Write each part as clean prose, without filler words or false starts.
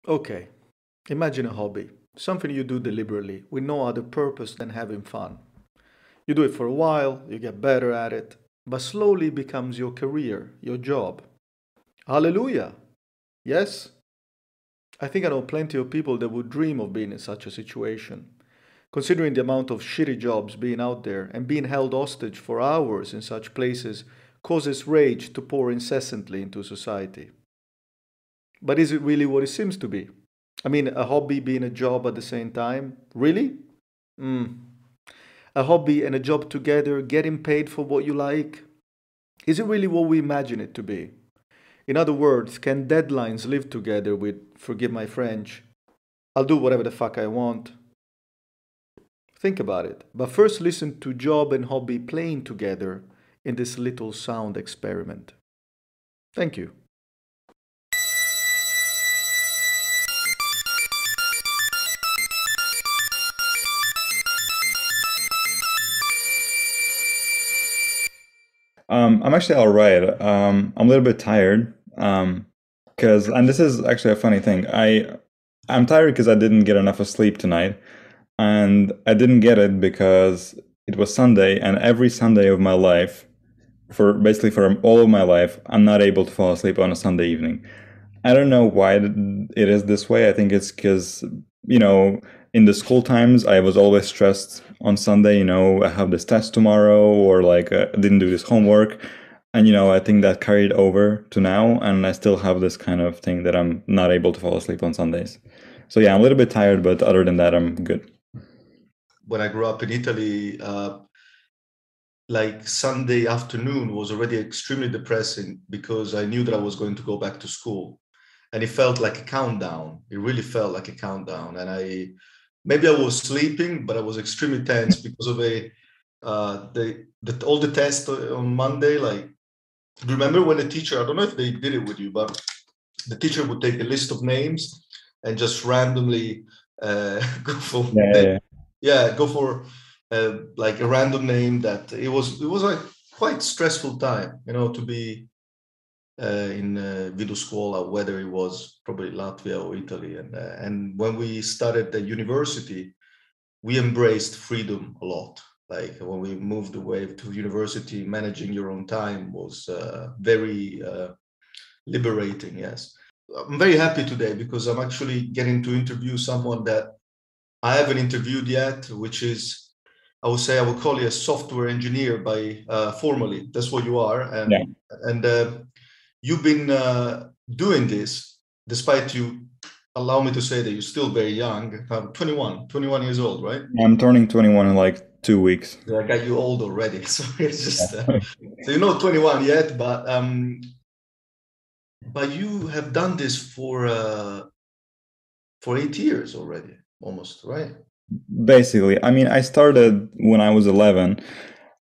Okay, imagine a hobby, something you do deliberately, with no other purpose than having fun. You do it for a while, you get better at it, but slowly it becomes your career, your job. Hallelujah! Yes? I think I know plenty of people that would dream of being in such a situation. Considering the amount of shitty jobs being out there and being held hostage for hours in such places causes rage to pour incessantly into society. But is it really what it seems to be? I mean, a hobby being a job at the same time? Really? Mm. A hobby and a job together, getting paid for what you like? Is it really what we imagine it to be? In other words, can deadlines live together with, forgive my French, I'll do whatever the fuck I want? Think about it. But first, listen to job and hobby playing together in this little sound experiment. Thank you. I'm actually all right. I'm a little bit tired. Because and this is actually a funny thing. I'm tired because I didn't get enough of sleep tonight, and I didn't get it because it was Sunday, and every Sunday of my life, for basically for all of my life, I'm not able to fall asleep on a Sunday evening. I don't know why it is this way. I think it's because, you know, in the school times, I was always stressed on Sunday, I have this test tomorrow, or like I didn't do this homework. And, I think that carried over to now. And I still have this kind of thing that I'm not able to fall asleep on Sundays. So yeah, I'm a little bit tired, but other than that, I'm good. When I grew up in Italy, like Sunday afternoon was already extremely depressing because I knew that I was going to go back to school, and it felt like a countdown. It really felt like a countdown, and maybe I was sleeping, but I was extremely tense because of all the tests on Monday. Like, remember when the teacher? I don't know if they did it with you, but the teacher would take a list of names and just randomly go for Yeah, yeah, yeah. go for like a random name. That it was like quite stressful time, to be in Viduscola, whether it was probably Latvia or Italy. And when we started the university, we embraced freedom a lot. Like when we moved away to university, managing your own time was very liberating. Yes, I'm very happy today because I'm actually getting to interview someone that I haven't interviewed yet, which is, I would say, I would call you a software engineer by formally. That's what you are, Yeah. and you've been doing this despite you. Allow me to say that you're still very young. 21 years old, right? I'm turning 21 in like 2 weeks. Yeah, I got you old already. So it's just Yeah. so you're not 21 yet, but you have done this for 8 years already, almost, right? Basically, I mean, I started when I was 11.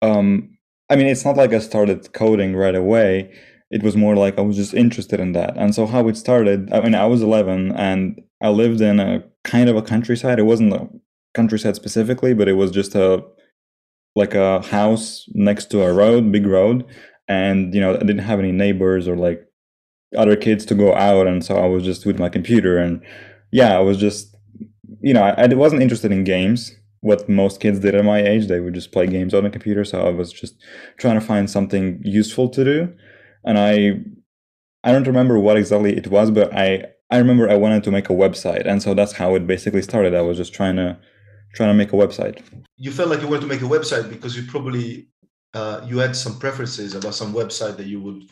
Um, I mean, it's not like I started coding right away. It was more like I was just interested in that. And so how it started, I mean, I was 11 and I lived in a kind of a countryside. It wasn't a countryside specifically, but it was just a house next to a road, big road. And, I didn't have any neighbors or like other kids to go out. And so I was just with my computer and yeah, I was just, I wasn't interested in games. What most kids did at my age, they would just play games on a computer. So I was just trying to find something useful to do. And I don't remember what exactly it was, but I remember I wanted to make a website. And so that's how it basically started. I was just trying to make a website. You felt like you wanted to make a website because you probably you had some preferences about some website that you would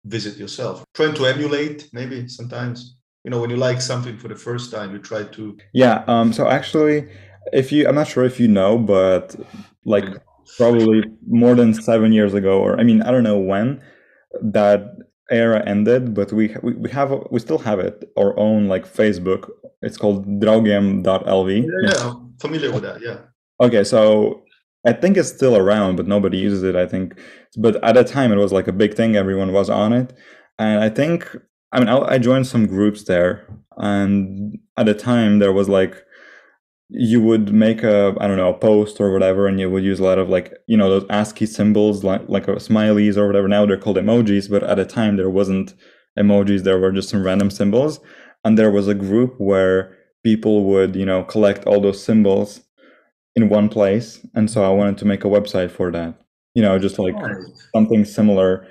visit yourself, trying to emulate maybe sometimes. When you like something for the first time, you try to. Yeah, so actually, I'm not sure if you know, but like probably more than 7 years ago, or I mean, I don't know when that era ended, but we still have it, our own like Facebook. It's called draugiem.lv. Yeah, yeah, I'm familiar with that. Yeah. Okay, so I think it's still around, but nobody uses it, I think. But at that time, it was like a big thing. Everyone was on it. And I mean, I joined some groups there. And at the time, there was like, you would make I don't know, a post or whatever, and you would use a lot of like, those ASCII symbols, like smileys or whatever. Now they're called emojis, but at the time, there wasn't emojis. There were just some random symbols. and there was a group where people would, collect all those symbols in one place. And so I wanted to make a website for that, just like something similar.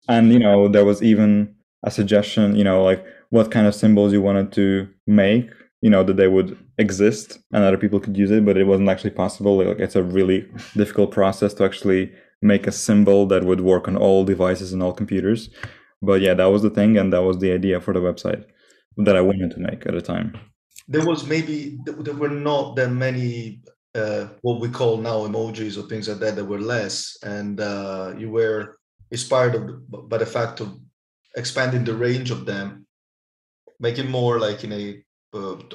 And, there was even a suggestion, like what kind of symbols you wanted to make, that they would exist and other people could use it, but it wasn't actually possible. Like, it's a really difficult process to actually make a symbol that would work on all devices and all computers. But yeah, that was the thing, and that was the idea for the website that I wanted to make at the time. There were not that many what we call now emojis or things like that. There were less, and you were inspired by the fact of expanding the range of them, making more like in a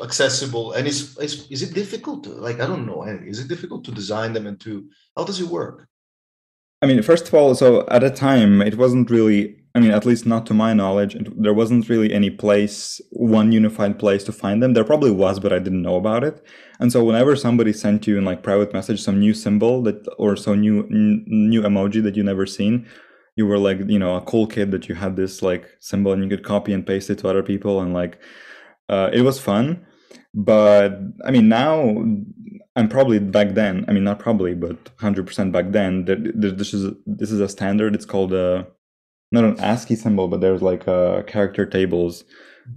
accessible. And is it difficult to, like, I don't know, is it difficult to design them and how does it work? I mean, first of all, so at a time, it wasn't really, at least not to my knowledge, there wasn't really any place, one unified place to find them. There probably was, but I didn't know about it. And so whenever somebody sent you in like private message some new symbol or some new emoji that you never seen, you were like, a cool kid that you had this like symbol and you could copy and paste it to other people, and like it was fun. But now, and probably back then, not probably, but 100% back then, this is a standard. It's called not an ASCII symbol, but there's like character tables.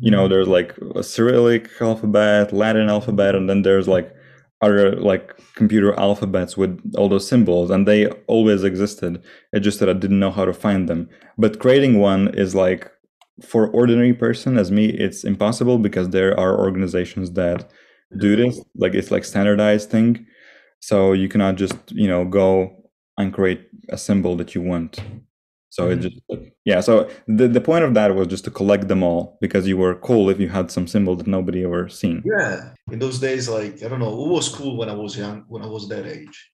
There's like a Cyrillic alphabet, Latin alphabet, and then there's like other like computer alphabets with all those symbols, and they always existed. It's just that I didn't know how to find them. But creating one is like, for ordinary person as me, it's impossible, because there are organizations that do this. Like, it's like standardized thing. So you cannot just, go and create a symbol that you want. So it just, yeah. So the point of that was just to collect them all, because you were cool if you had some symbol that nobody ever seen. Yeah. In those days, like, I don't know, who was cool when I was young, when I was that age?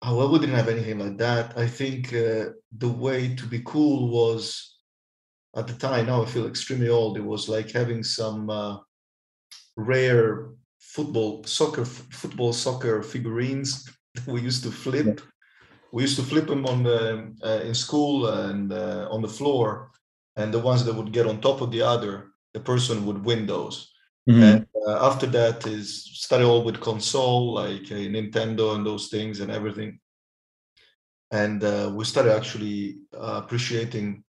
Oh, well, we didn't have anything like that. I think the way to be cool was, at the time, now I feel extremely old, it was like having some rare soccer figurines that we used to flip. Yeah. We used to flip them on in school and on the floor, and the ones that would get on top of the other, the person would win those. And after that is started all with console, like Nintendo and those things and everything. And we started actually appreciating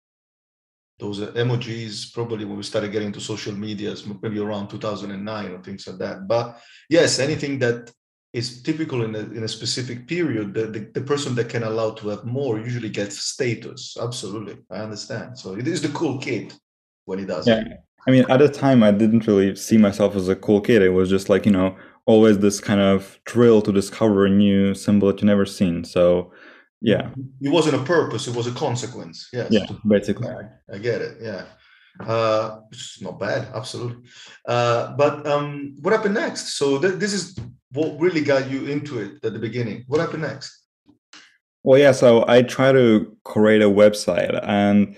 those emojis probably when we started getting into social medias, maybe around 2009 or things like that. But yes, anything that is typical in a specific period, the person that can allow to have more usually gets status. Absolutely, I understand. So it is the cool kid when he does it. At the time, I didn't really see myself as a cool kid. It was just like, always this kind of thrill to discover a new symbol that you never seen. So yeah, it wasn't a purpose, it was a consequence. Yes. Yeah, basically. I get it. Yeah. It's not bad, absolutely. But what happened next? So this is what really got you into it at the beginning. What happened next? Well, yeah, so I try to create a website, and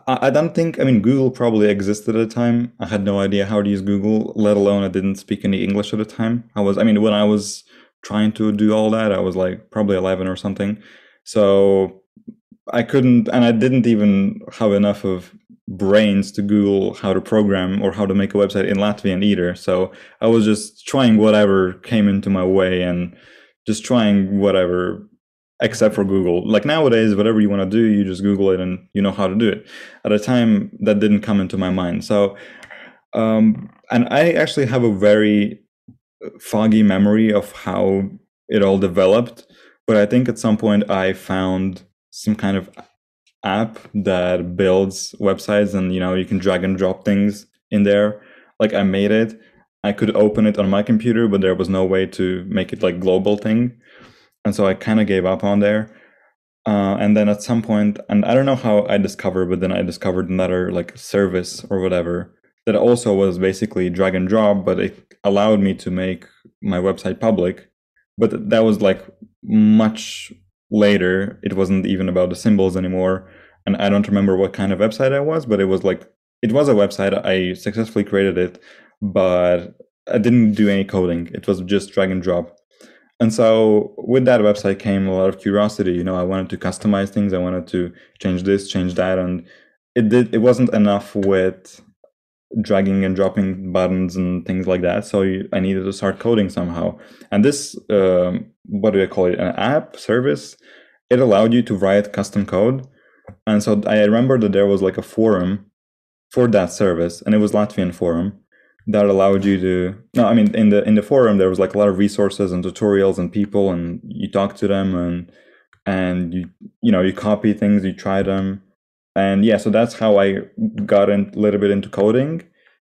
I don't think, Google probably existed at the time. I had no idea how to use Google, let alone I didn't speak any English at the time. When I was trying to do all that, I was like probably 11 or something. So I couldn't, and I didn't even have enough of brains to Google how to program or how to make a website in Latvian either. So I was just trying whatever came into my way and just trying whatever, except for Google. Like nowadays, whatever you want to do, you just Google it and you know how to do it. At the time, that didn't come into my mind. So, and I actually have a very foggy memory of how it all developed. But I think at some point I found some kind of app that builds websites, and you can drag and drop things in there. Like I made it, I could open it on my computer, but there was no way to make it like global thing, and so I kind of gave up on there. And then at some point, and I don't know how I discovered, but then I discovered another like service or whatever that also was basically drag and drop, but it allowed me to make my website public. But that was like much later. It wasn't even about the symbols anymore. And I don't remember what kind of website it was, but it was a website. I successfully created it, but I didn't do any coding. It was just drag and drop. And so with that website came a lot of curiosity. I wanted to customize things. I wanted to change this, change that. And it wasn't enough with dragging and dropping buttons and things like that. So I needed to start coding somehow. And this, what do I call it, an app service, it allowed you to write custom code. And so I remember that there was like a forum for that service, and it was Latvian forum that allowed you to, no, I mean, in the forum, there was like a lot of resources and tutorials and people, and you talk to them and you copy things, you try them. And yeah, so that's how I got a little bit into coding.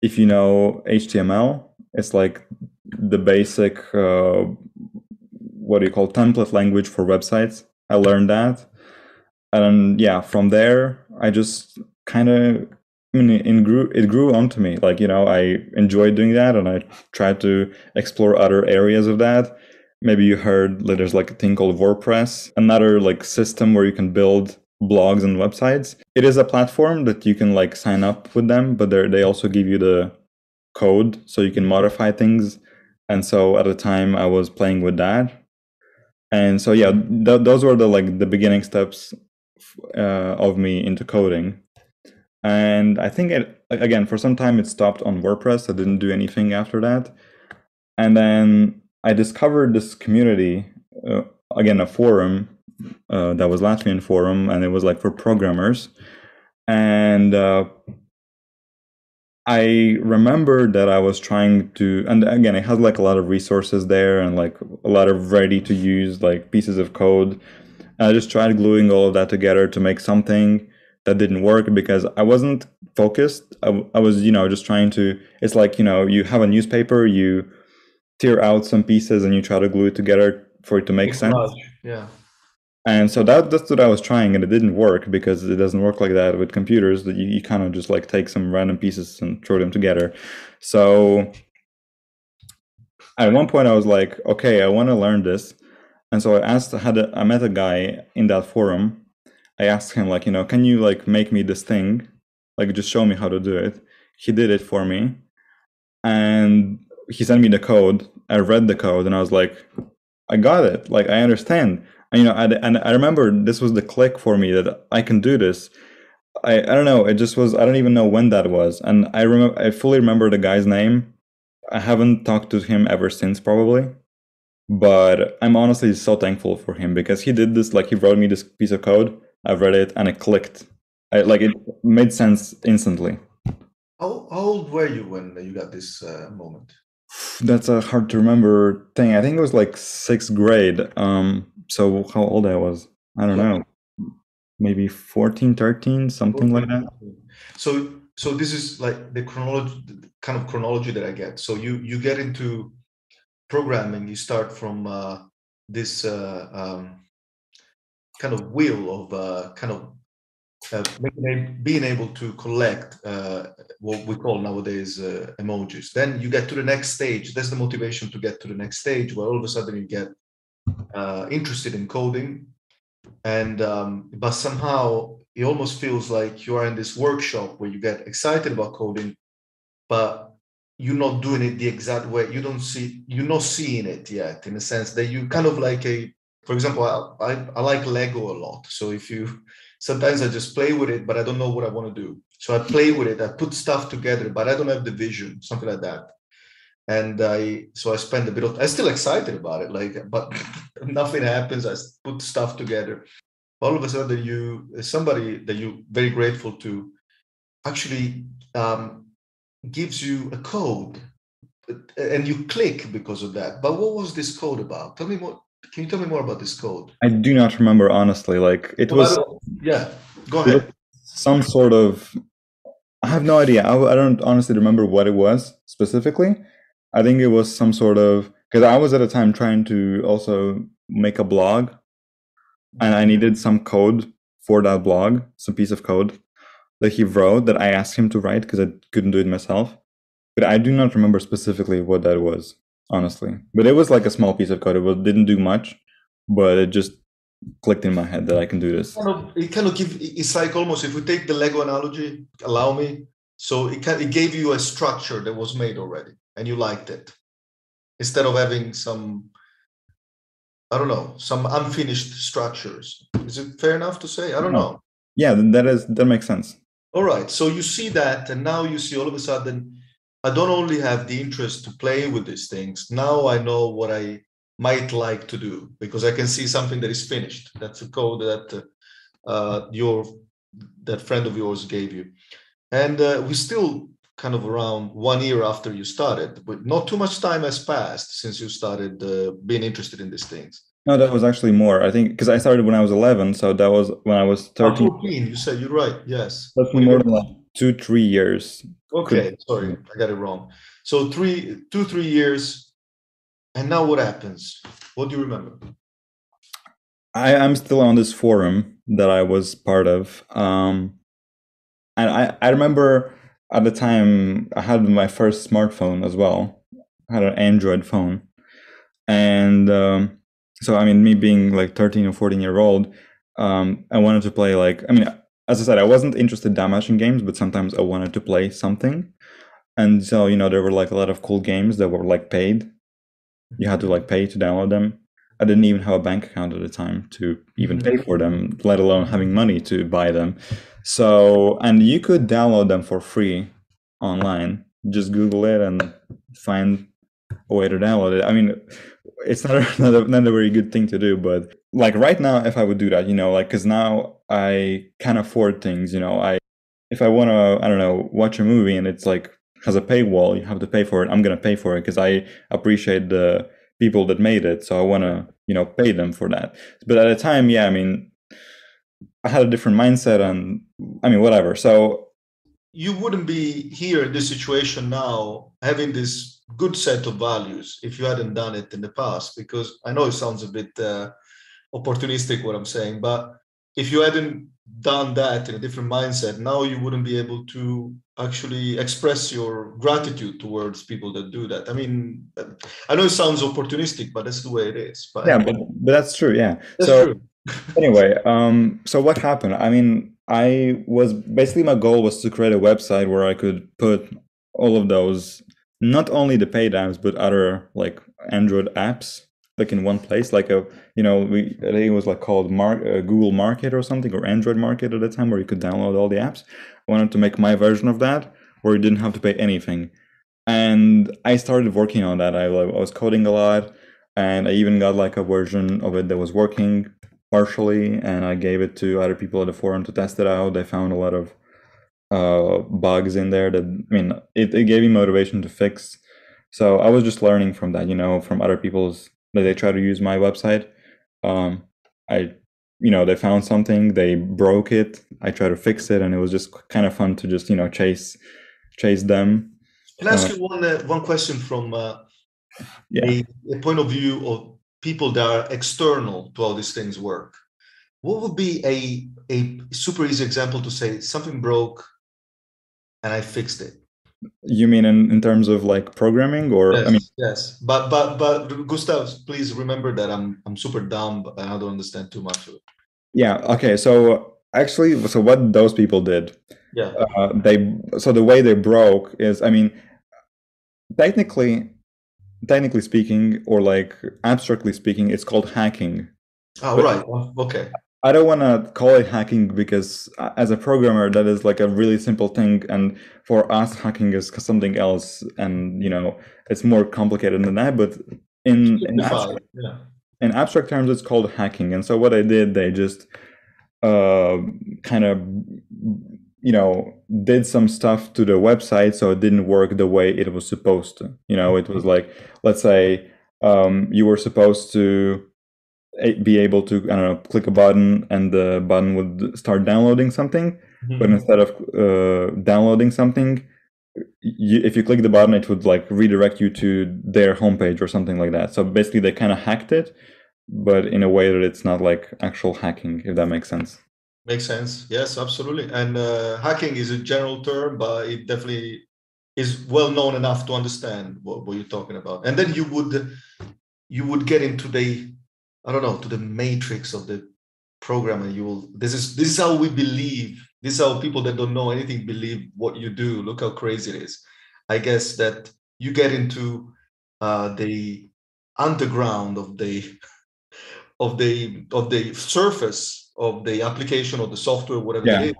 If you know HTML, it's like the basic, what do you call, template language for websites. I learned that. And yeah, from there, I just kind of, I mean, it grew onto me. Like, I enjoyed doing that, and I tried to explore other areas of that. Maybe you heard that there's like a thing called WordPress, another like system where you can build blogs and websites. It is a platform that you can like sign up with them, but they also give you the code so you can modify things. And so at the time I was playing with that. And so yeah, those were the beginning steps of me into coding. And I think again, for some time it stopped on WordPress. I didn't do anything after that. And then I discovered this community, again, a forum that was Latvian forum, and it was like for programmers. And I remember that I was trying to, and again, it had like a lot of resources there and like a lot of ready to use like pieces of code. And I just tried gluing all of that together to make something that didn't work because I wasn't focused. I was, just trying to, it's like, you have a newspaper, you tear out some pieces and you try to glue it together for it to make sense. Yeah. And so that's what I was trying, and it didn't work because it doesn't work like that with computers, that you kind of just like take some random pieces and throw them together. So at one point I was like, okay, I want to learn this. And so I met a guy in that forum. I asked him like, can you like make me this thing? Like just show me how to do it. He did it for me. And he sent me the code. I read the code and I was like, I got it. Like I understand. And, and I remember this was the click for me that I can do this. I don't know. It just was, I don't even know when that was. And I fully remember the guy's name. I haven't talked to him ever since probably. But I'm honestly so thankful for him because he did this, like he wrote me this piece of code. I read it and it clicked. It made sense instantly. How old were you when you got this moment? That's a hard to remember thing. I think it was like 6th grade. So how old I was, I don't know, maybe 14, 13, something like that. So this is like the chronology that I get. So you get into programming, you start from this kind of wheel of being able to collect what we call nowadays emojis. Then you get to the next stage. That's the motivation to get to the next stage, where all of a sudden you get interested in coding, and but somehow it almost feels like you are in this workshop where you get excited about coding, but you're not doing it the exact way. You're not seeing it yet, in a sense that you kind of like for example, I like Lego a lot. So sometimes I just play with it, but I don't know what I want to do. So I play with it, I put stuff together, but I don't have the vision, something like that. And I spend a bit of, I'm still excited about it, but nothing happens. I put stuff together. All of a sudden somebody that you're very grateful to actually gives you a code and you click because of that. But what was this code about? Tell me more. Can you tell me more about this code? I do not remember, honestly. Like it was. Yeah, go ahead. Some sort of, I have no idea. I don't honestly remember what it was specifically. I think it was some sort of, because I was at a time trying to also make a blog, and I needed some code for that blog, some piece of code that he wrote that I asked him to write because I couldn't do it myself. But I do not remember specifically what that was, honestly. But it was like a small piece of code. It didn't do much, but it just clicked in my head that I can do this. It's like almost, if we take the Lego analogy, allow me. So it gave you a structure that was made already, and you liked it, instead of having some, I don't know, some unfinished structures. Is it fair enough to say? I don't know. Yeah, that makes sense. All right. So you see that, and now you see all of a sudden, I don't only have the interest to play with these things. Now I know what I might like to do because I can see something that is finished. That's a code that that friend of yours gave you, and we still kind of around 1 year after you started, but not too much time has passed since you started being interested in these things. No, that was actually more. I think because I started when I was 11, so that was when I was 13. 14, you said, you're right. Yes. That's When you more were than like 2, 3 years. okay, sorry, I got it wrong. So 3 years, and now what happens? What do you remember? I'm still on this forum that I was part of. And I remember at the time I had my first smartphone as well. I had an Android phone. And so, I mean, me being like 13 or 14-year-old, I wanted to play like, I mean, as I said, I wasn't interested that much in games, but sometimes I wanted to play something. And so, you know, there were like a lot of cool games that were like paid. You had to like pay to download them. I didn't even have a bank account at the time to even pay for them, let alone having money to buy them. So, and you could download them for free online. Just Google it and find a way to download it. I mean, it's not a very good thing to do, but like right now, if I would do that, you know, like, because now I can afford things, you know, if I want to, I don't know, watch a movie and it's like has a paywall, you have to pay for it. I'm going to pay for it because I appreciate the people that made it. So I want to, you know, pay them for that. But at the time, yeah, I mean, I had a different mindset and I mean, whatever. So you wouldn't be here in this situation now having this good set of values if you hadn't done it in the past, because I know it sounds a bit opportunistic what I'm saying, but if you hadn't done that in a different mindset, now you wouldn't be able to actually express your gratitude towards people that do that. I mean, I know it sounds opportunistic, but that's the way it is. But yeah, but that's true. Yeah. that's So true. anyway, so what happened? I mean, I was basically my goal was to create a website where I could put all of those, not only the paid apps, but other like Android apps, like in one place. Like a, you know, I think it was like called Google Market or something, or Android Market at the time, where you could download all the apps. I wanted to make my version of that, where you didn't have to pay anything. And I started working on that. I was coding a lot, and I even got like a version of it that was working partially, and I gave it to other people at the forum to test it out. They found a lot of bugs in there that, I mean, it gave me motivation to fix. So I was just learning from that, you know, from other people's that they try to use my website. I, you know, they found something, they broke it. I try to fix it, and it was just kind of fun to just, you know, chase them. Can I ask you one question from Yeah. a point of view of people that are external to how these things work? What would be a super easy example to say something broke and I fixed it? You mean in terms of like programming, or Yes, I mean, yes. But Gustavs, please remember that I'm super dumb and I don't understand too much of it. yeah, okay. So actually, so what those people did, Yeah. so the way they broke is, I mean, technically speaking, or like abstractly speaking, it's called hacking. Oh, But right. Okay. I don't want to call it hacking because as a programmer, that is like a really simple thing, and for us, hacking is something else, and you know, it's more complicated than that. But in Simplified. Yeah. abstract terms, it's called hacking. And so what I did, they just kind of, you know, did some stuff to the website so it didn't work the way it was supposed to. You know, it was like, let's say you were supposed to be able to, I don't know, click a button and the button would start downloading something. But instead of downloading something, if you click the button, it would like redirect you to their homepage or something like that. So basically, they kind of hacked it, but in a way that it's not like actual hacking, if that makes sense. Makes sense. Yes, absolutely. And hacking is a general term, but it definitely is well known enough to understand what you're talking about. And then you would get into the, I don't know, to the matrix of the program, and you will. This is how we believe. This is how people that don't know anything believe what you do. Look how crazy it is. I guess that you get into the underground of the surface of the application or the software, whatever it is,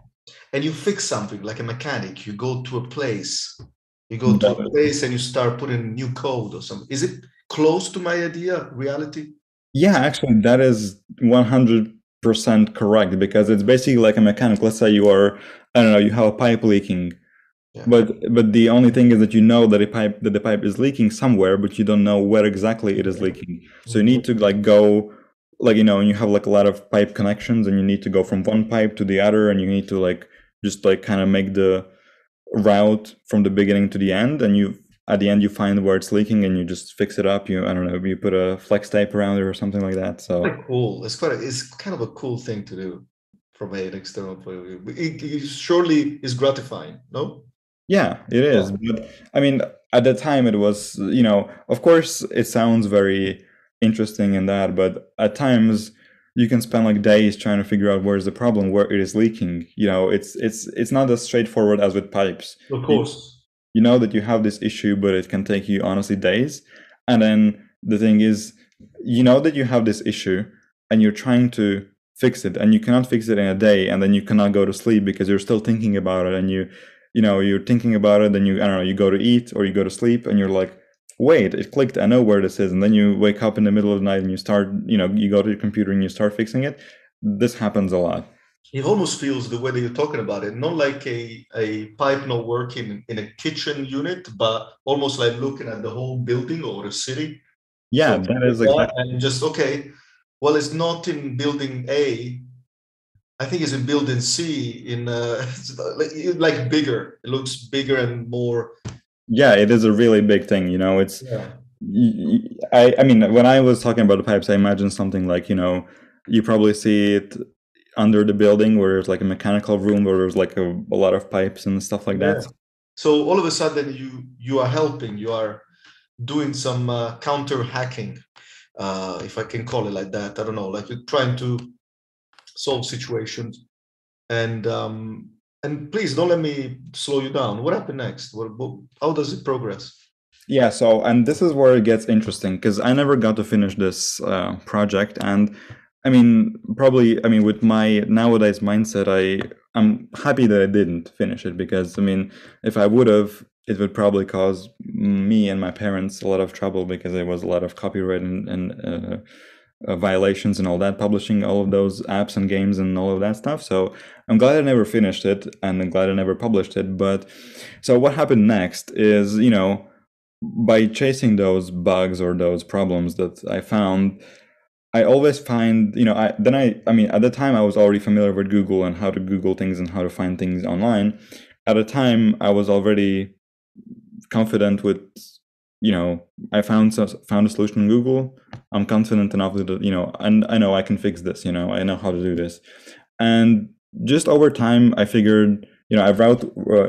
and you fix something like a mechanic. You go to a place, and you start putting new code or something. Is it close to my idea, reality? Yeah, actually, that is 100% correct, because it's basically like a mechanic. Let's say you are, I don't know, you have a pipe leaking, Yeah. but the only thing is that you know that the pipe is leaking somewhere, but you don't know where exactly it is leaking. So you need to like go, like, you know, and you have like a lot of pipe connections, and you need to go from one pipe to the other, and you need to like just like kind of make the route from the beginning to the end, and you at the end you find where it's leaking and you just fix it up. You, I don't know, you put a flex tape around it or something like that. So quite cool. It's kind of a cool thing to do from an external point of view. It surely is gratifying, no? yeah, it is. But I mean, at the time it was, you know, of course it sounds very interesting in that, but at times you can spend like days trying to figure out where's the problem, where it is leaking. You know, it's not as straightforward as with pipes. Of course. You know that you have this issue, but it can take you honestly days. And then the thing is, you know that you have this issue and you're trying to fix it, and you cannot fix it in a day, and then you cannot go to sleep because you're still thinking about it, and you know, you're thinking about it, then you, I don't know, you go to eat or you go to sleep and you're like, wait, it clicked, I know where this is. And then you wake up in the middle of the night and you start, you know, you go to your computer and you start fixing it. This happens a lot. It almost feels the way that you're talking about it, not like a pipe not working in a kitchen unit, but almost like looking at the whole building or a city. Yeah, So that is exactly. and just, okay, well, it's not in building A. I think it's in building C, in like bigger. It looks bigger and more. Yeah, it is a really big thing, you know. It's I mean, when I was talking about the pipes, I imagined something like, you know, you probably see it under the building where there's like a mechanical room where there's like a lot of pipes and stuff like that. So all of a sudden you are helping, you are doing some counter hacking, if I can call it like that. I don't know, like you're trying to solve situations. And please don't let me slow you down. What happened next? How does it progress? Yeah, so, and this is where it gets interesting, because I never got to finish this project. And I mean, probably, I mean, with my nowadays mindset, I'm happy that I didn't finish it, because I mean, if I would have, it would probably cause me and my parents a lot of trouble, because there was a lot of copyright and violations and all that, publishing all of those apps and games and all of that stuff. So I'm glad I never finished it, and I'm glad I never published it. But so what happened next is, you know, by chasing those bugs or those problems that I found, I always find, you know, I mean, at the time I was already familiar with Google and how to Google things and how to find things online. At the time, I was already confident with, you know, I found a solution in Google. I'm confident enough that, you know, and I know I can fix this, you know, I know how to do this. And just over time, I figured, you know,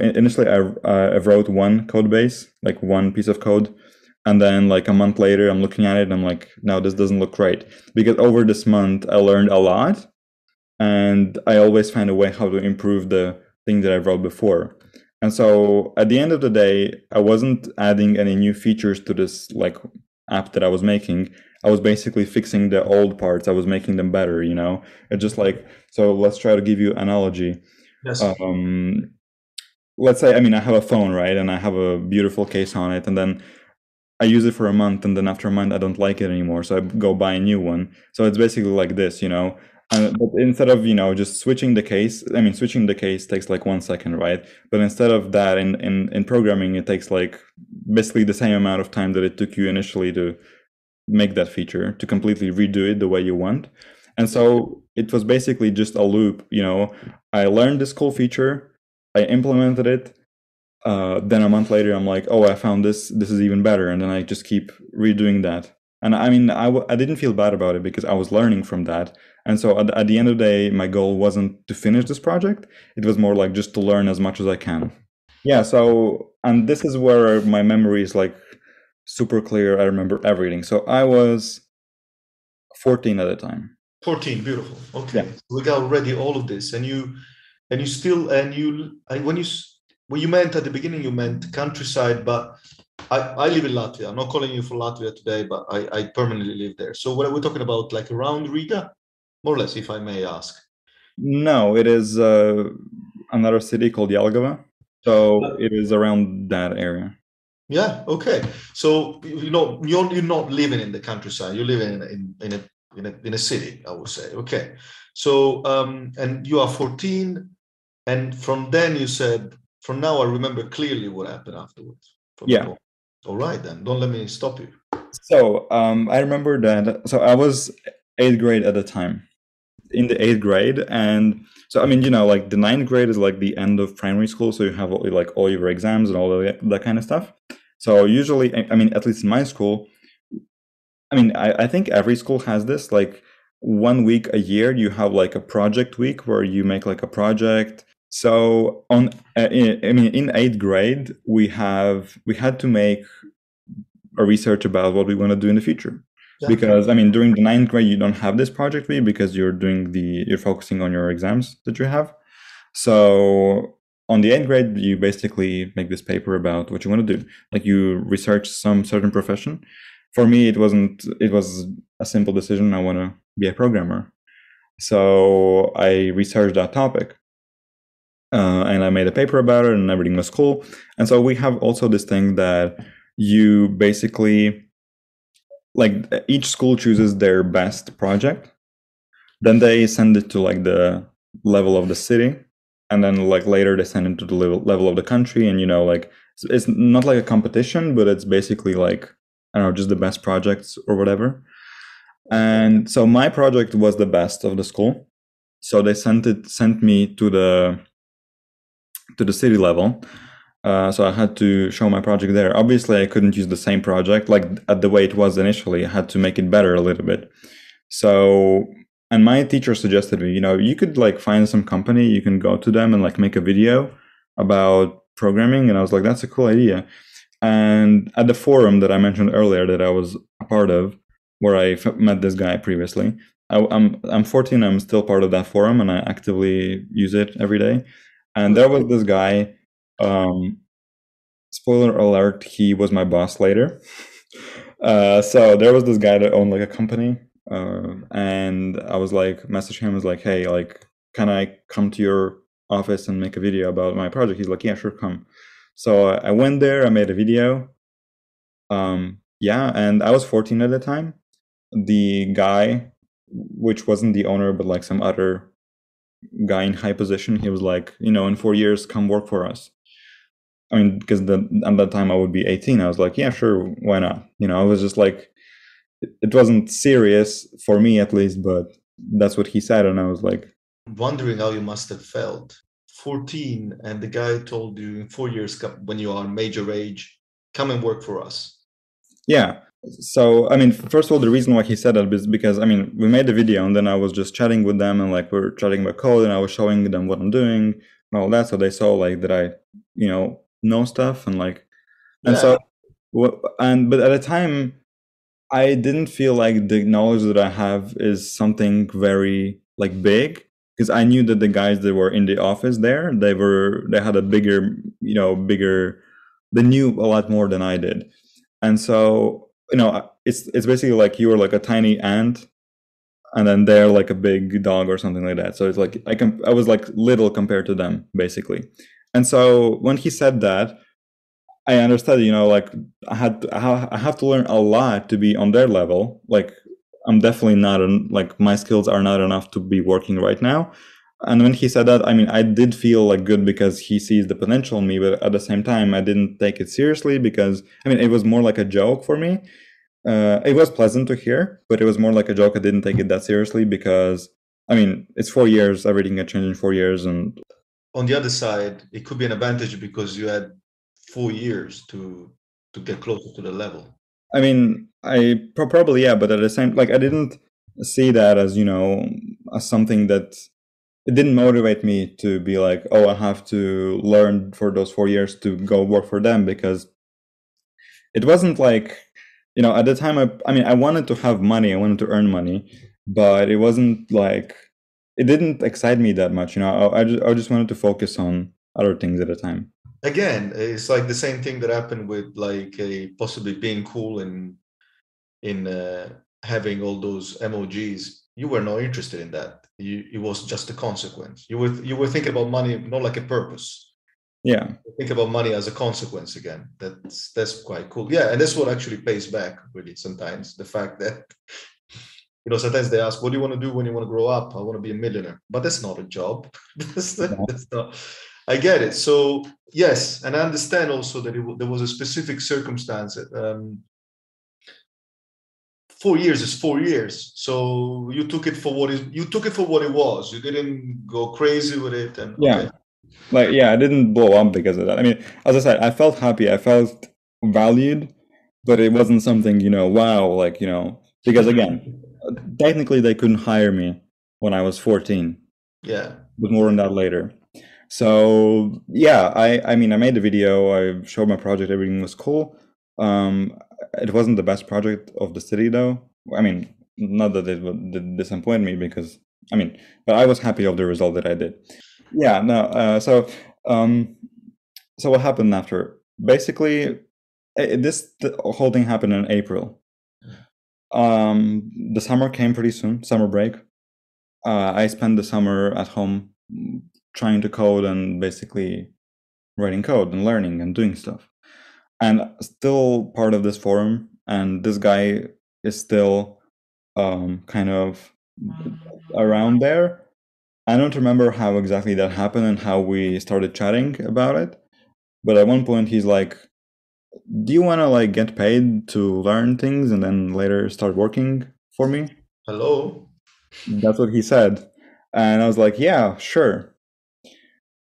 initially I wrote one code base, like one piece of code. And then like a month later, I'm looking at it and I'm like, no, this doesn't look right. Because over this month, I learned a lot. And I always find a way how to improve the thing that I wrote before. And so at the end of the day, I wasn't adding any new features to this like app that I was making. I was basically fixing the old parts. I was making them better, you know. It's just like, so let's try to give you an analogy. Yes. Let's say, I mean, I have a phone, right? And I have a beautiful case on it, and then I use it for a month, and then after a month, I don't like it anymore. So I go buy a new one. So it's basically like this, you know. But instead of, you know, just switching the case, I mean, switching the case takes like 1 second, right? But instead of that, in programming, it takes like basically the same amount of time that it took you initially to make that feature, to completely redo it the way you want. And so it was basically just a loop, you know. I learned this cool feature, I implemented it, then a month later, I'm like, oh, I found this is even better. And then I just keep redoing that. And I mean, I didn't feel bad about it because I was learning from that. And so at the end of the day, my goal wasn't to finish this project. It was more like just to learn as much as I can. Yeah, so, and this is where my memory is like super clear. I remember everything. So I was 14 at the time. 14, beautiful. Okay, yeah. We got already all of this. And when you meant at the beginning, you meant countryside, but I live in Latvia. I'm not calling you for Latvia today, but I permanently live there. So what are we talking about, like around Riga? More or less, if I may ask. No, it is, another city called Jelgava. So it is around that area. Yeah. Okay. So you're not living in the countryside. You're living in a city, I would say. Okay. So and you are 14, and from then you said, from now I remember clearly what happened afterwards. From that Yeah. point. All right, then. Don't let me stop you. So I remember that. So I was 8th grade at the time. In the 8th grade, and so I mean, like the 9th grade is like the end of primary school, so you have like all your exams and all of that kind of stuff. So usually, I mean, at least in my school, I mean, I think every school has this, like 1 week a year you have like a project week where you make like a project. So on in 8th grade we had to make a research about what we want to do in the future. Yeah. Because I mean, during the 9th grade you don't have this project week because you're focusing on your exams that you have. So on the 8th grade you basically make this paper about what you want to do, like you research some certain profession. For me, it was a simple decision. I want to be a programmer. So I researched that topic. And I made a paper about it, and everything was cool. And so we have also this thing that you basically, like, each school chooses their best project. Then they send it to like the level of the city, and then like later they send it to the level of the country. And like it's not like a competition, but it's basically like, I don't know, just the best projects or whatever. And so my project was the best of the school. So they sent me to the city level. So I had to show my project there. Obviously, I couldn't use the same project like at the way it was initially. I had to make it better a little bit. So, and my teacher suggested me, you could like find some company, you can go to them and like make a video about programming. And I was like, that's a cool idea. And at the forum that I mentioned earlier that I was a part of, where I met this guy previously, I'm 14. I'm still part of that forum, and I actively use it every day. And there was this guy. Spoiler alert: he was my boss later. So there was this guy that owned like a company, and I was like, message him, I was like, hey, like, can I come to your office and make a video about my project? He's like, yeah, sure, come. So I went there, I made a video. Yeah, and I was 14 at the time. The guy, which wasn't the owner, but like some other guy in high position, he was like, in 4 years, come work for us. I mean, because at that time I would be 18. I was like, yeah, sure, why not? I was just like, it wasn't serious for me at least, but that's what he said. And I was like, wondering how you must have felt. 14, and the guy told you in 4 years, when you are major age, come and work for us. Yeah. So, I mean, first of all, the reason why he said that is because, I mean, we made the video and then I was just chatting with them, and like we're chatting about code, and I was showing them what I'm doing and all that. So they saw like that I, know stuff, and like, and Yeah. so, but at the time, I didn't feel like the knowledge that I have is something very like big, because I knew that the guys that were in the office there, they had a bigger, they knew a lot more than I did. And so, it's basically like you were like a tiny ant, and then they're like a big dog or something like that. So it's like I was like little compared to them, basically. And so when he said that, I understood, like I have to learn a lot to be on their level. Like I'm definitely not like my skills are not enough to be working right now. And when he said that, I mean, I did feel like good because he sees the potential in me, but at the same time, I didn't take it seriously because, I mean, it was more like a joke for me. It was pleasant to hear, but it was more like a joke. I didn't take it that seriously because, I mean, it's 4 years, everything can change in 4 years. And on the other side, it could be an advantage because you had 4 years to get closer to the level. I mean, I probably, yeah, but at the same, like, I didn't see that as, as something that it didn't motivate me to be like, oh, I have to learn for those 4 years to go work for them, because it wasn't like, at the time, I mean, I wanted to have money, I wanted to earn money, but it wasn't like, it didn't excite me that much, I just wanted to focus on other things at a time. Again, it's like the same thing that happened with like possibly being cool and in having all those emojis. You were not interested in that. it was just a consequence. You were thinking about money not like a purpose. Yeah. Think about money as a consequence again. That's quite cool. Yeah, and that's what actually pays back really sometimes. The fact that sometimes they ask, what do you want to do when you want to grow up? I want to be a millionaire. But that's not a job. that's not. I get it. So yes, and I understand also that there was a specific circumstance. 4 years is 4 years. So you took it for what it was. You didn't go crazy with it. And Yeah. okay. Like, yeah, I didn't blow up because of that. I mean, as I said, I felt happy. I felt valued, but it wasn't something, wow, like, because again, technically they couldn't hire me when I was 14. Yeah. But more on that later. So yeah, I mean, I made the video, I showed my project, everything was cool. It wasn't the best project of the city though. I mean, not that it would disappoint me because, I mean, but I was happy of the result that I did. Yeah, no, so what happened after? Basically, the whole thing happened in April. The summer came pretty soon, summer break. I spent the summer at home trying to code and basically writing code and learning and doing stuff. And still part of this forum, and this guy is still kind of around there. I don't remember how exactly that happened and how we started chatting about it. But at one point he's like, do you want to like get paid to learn things and then later start working for me? Hello? That's what he said. And I was like, yeah, sure.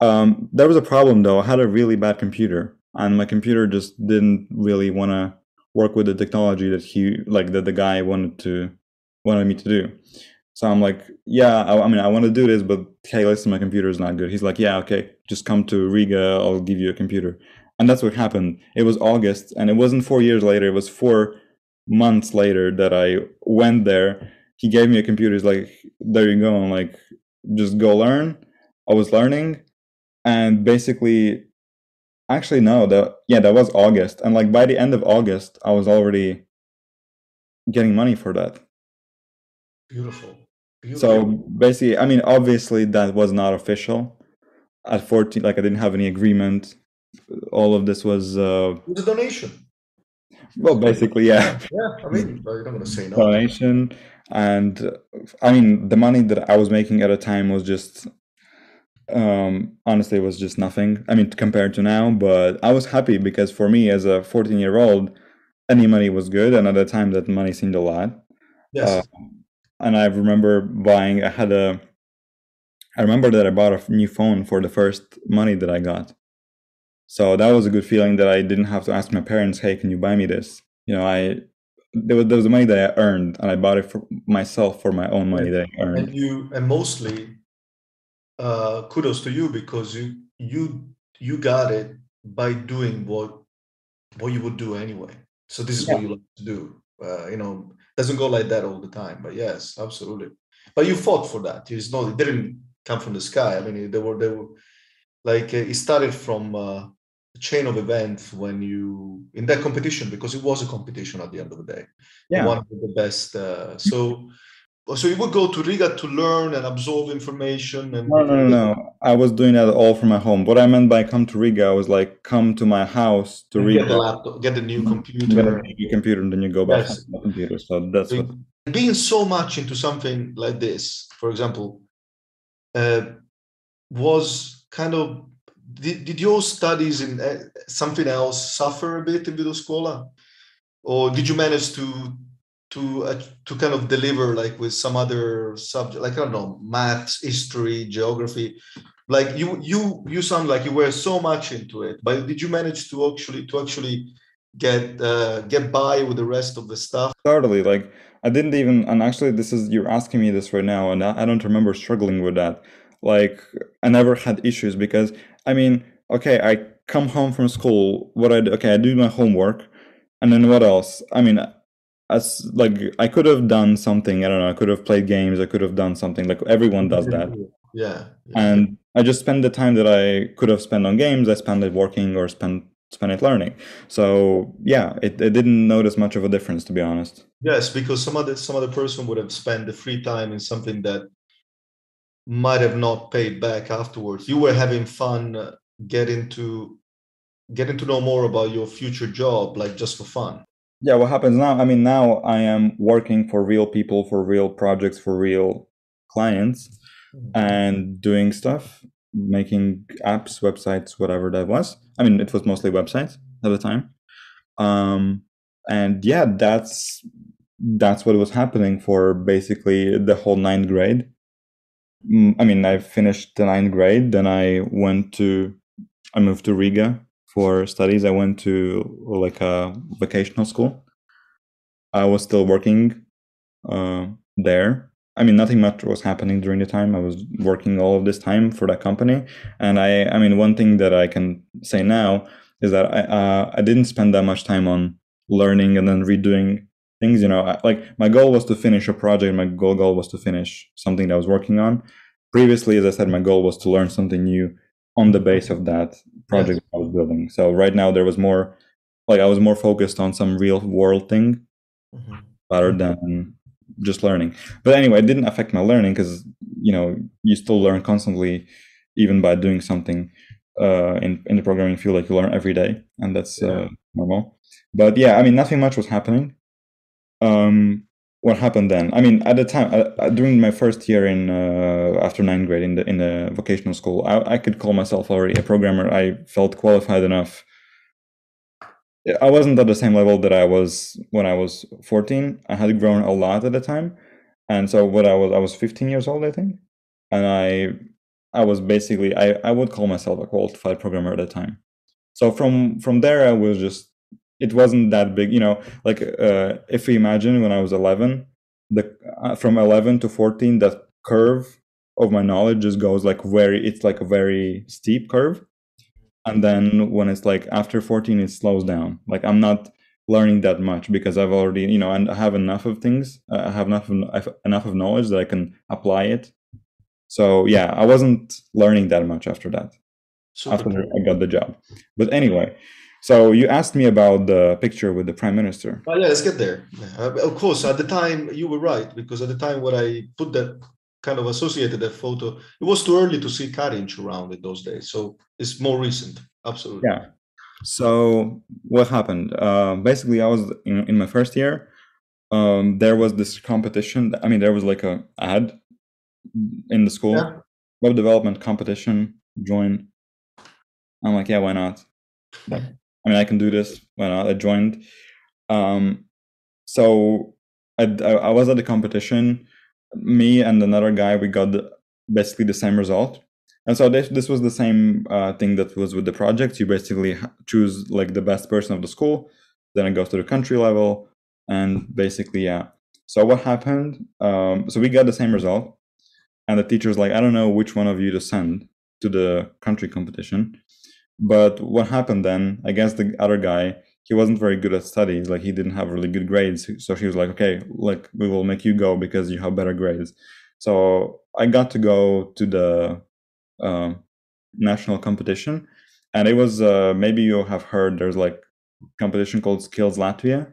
There was a problem though. I had a really bad computer, and my computer just didn't really want to work with the technology that the guy wanted me to do. So I'm like, yeah, I mean, I want to do this, but hey, listen, my computer is not good. He's like, yeah, okay, just come to Riga. I'll give you a computer. And that's what happened. It was August, and it wasn't 4 years later. It was 4 months later that I went there. He gave me a computer. He's like, there you go. I'm like, just go learn. I was learning. And basically, actually, no, that was August. And like by the end of August, I was already getting money for that. Beautiful. So basically, I mean, obviously that was not official. At 14, like I didn't have any agreement. All of this was it was a donation. Well, basically, yeah. Yeah, I mean, you're not going to say no. Donation. And I mean, the money that I was making at the time was just honestly, it was just nothing. I mean, compared to now, but I was happy because for me as a 14-year-old, any money was good. And at the time that money seemed a lot. Yes. And I remember I remember that I bought a new phone for the first money that I got. So that was a good feeling that I didn't have to ask my parents, hey, can you buy me this? There was money that I earned, and I bought it for myself for my own money that I earned. And mostly, kudos to you because you got it by doing what you would do anyway. So this is what you like to do. Doesn't go like that all the time, but yes, absolutely. But you fought for that. It didn't come from the sky. I mean, they were like it started from a chain of events when you in that competition, because it was a competition at the end of the day. Yeah. One of the best. So you would go to Riga to learn and absorb information. And No. I was doing that all from my home. What I meant by come to Riga, I was like, come to my house to Riga. Get the laptop, get the new computer. Get a new computer, and then you go back to the computer. So that's what. Being so much into something like this, for example, was kind of. Did your studies in something else suffer a bit in Vidoscola, or did you manage to kind of deliver like with some other subject, like I don't know, maths, history, geography? Like you sound like you were so much into it, but did you manage to actually get by with the rest of the stuff? Totally. Like I didn't even, and actually, you're asking me this right now, and I don't remember struggling with that. Like I never had issues because I mean, okay, I come home from school. I do my homework, and then what else? I mean, I could have done something. I don't know. I could have played games. I could have done something. Like everyone does that. Yeah. And I just spend the time that I could have spent on games. I spend it working or spend it learning. So yeah, it didn't notice much of a difference, to be honest. Yes, because some other person would have spent the free time in something that might have not paid back afterwards. You were having fun, getting to know more about your future job, like just for fun. Yeah, what happens now? I mean, now I am working for real people, for real projects, for real clients, and doing stuff, making apps, websites, whatever that was. I mean, it was mostly websites at the time. And yeah, that's what was happening for basically the whole ninth grade. I mean, I finished the ninth grade, then I moved to Riga for studies. I went to like a vocational school. I was still working there. I mean, nothing much was happening during the time. I was working all of this time for that company, and I mean, one thing that I can say now is that I didn't spend that much time on learning and then redoing things. You know, like my goal was to finish a project. My goal was to finish something that I was working on. Previously, as I said, my goal was to learn something new on the base of that project I was building. So right now there was more, like I was more focused on some real world thing rather than just learning. But anyway, it didn't affect my learning because, you know, you still learn constantly, even by doing something in the programming field. Like you learn every day, and that's normal. But yeah, I mean, nothing much was happening. What happened then? I mean, at the time, during my first year in after ninth grade in the vocational school, I could call myself already a programmer. I felt qualified enough. I wasn't at the same level that I was when I was 14. I had grown a lot at the time, and so what I was 15 years old, I think, and I was basically I would call myself a qualified programmer at the time. So from there, I was just, it wasn't that big, you know. Like if we imagine when I was 11, the from 11 to 14, that curve of my knowledge just goes like it's like a very steep curve. And then when it's like after 14, it slows down. Like I'm not learning that much because I've already, you know, and I have enough of things. I have enough of knowledge that I can apply it. So yeah, I wasn't learning that much after that. After I got the job. But anyway, so you asked me about the picture with the prime minister. Oh yeah, let's get there. Of course, at the time you were right, because at the time when I put that kind of associated that photo, it was too early to see Karinch around in those days. So it's more recent. Absolutely. Yeah. So what happened? Basically, I was in my first year. There was this competition. I mean, there was like a ad in the school, web development competition. Join. I'm like, yeah, why not? Like, I mean, I can do this. Why not? I joined. So I was at the competition. Me and another guy, we got basically the same result. And so this was the same thing that was with the project. You basically choose like the best person of the school, then it goes to the country level, and basically, yeah. So what happened? So we got the same result, and the teacher's like, I don't know which one of you to send to the country competition. But what happened then? I guess the other guy, he wasn't very good at studies. Like he didn't have really good grades. So she was like, okay, like we will make you go because you have better grades. So I got to go to the national competition, and it was maybe you have heard there's like competition called Skills Latvia.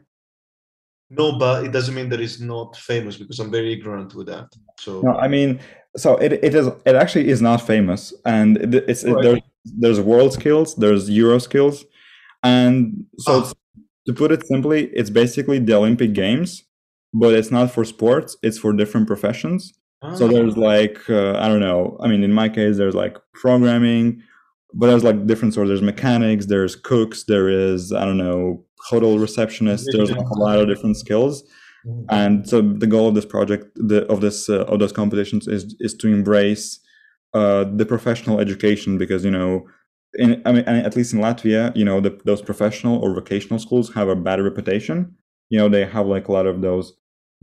No, but it doesn't mean that it's not famous, because I'm very ignorant with that. So no, I mean, so it actually is not famous, and there's world skills, there's Euro skills, and so to put it simply, it's basically the Olympic Games, but it's not for sports; it's for different professions. So there's like I don't know. I mean, in my case, there's like programming, but there's like different sorts. There's mechanics, there's cooks, there is I don't know, hotel receptionists. There's like a lot of different skills. And so the goal of this project, of those competitions, is to embrace the professional education, because you know, I mean, at least in Latvia, you know, those professional or vocational schools have a bad reputation. You know, they have like a lot of those